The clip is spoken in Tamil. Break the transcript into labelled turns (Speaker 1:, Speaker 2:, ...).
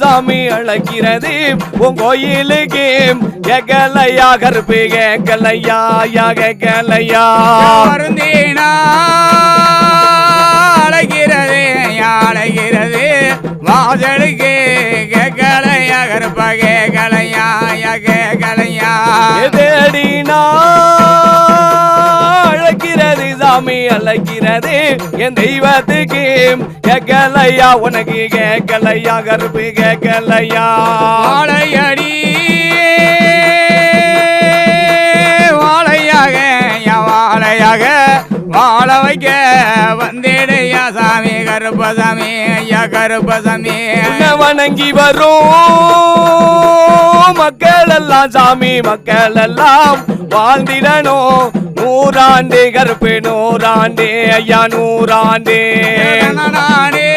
Speaker 1: சாமி அழைக்கிறது உன் கோயிலுக்கு கேட்கலையா கருப்பு கேட்கலையா கேட்கலையா
Speaker 2: வருந்தீனா அழைக்கிறது அழைக்கிறது வாசலுக்கு கேட்கலையா கருப்பா கேட்கலையா கேட்கலையா
Speaker 1: தேடினா அழைக்கிறது சாமி அழைக்கிறது என் தெய்வத்துக்கு கேட்கலையா உனக்கு கேட்கலையா கருப்பு கேட்கலையா
Speaker 2: வாழையடி வாழையாக வாழையாக வாழ வைக்க வந்தேடையா சாமி கருப்பசாமி ஐயா கருப்பசாமி
Speaker 1: வணங்கி வரும் மக்கள் எல்லாம் சாமி மக்கள் எல்லாம் வாழ்ந்திடணும் நூறாண்டு கருப்பு நூறாண்டு ஐயா நூறாண்டு
Speaker 2: நானே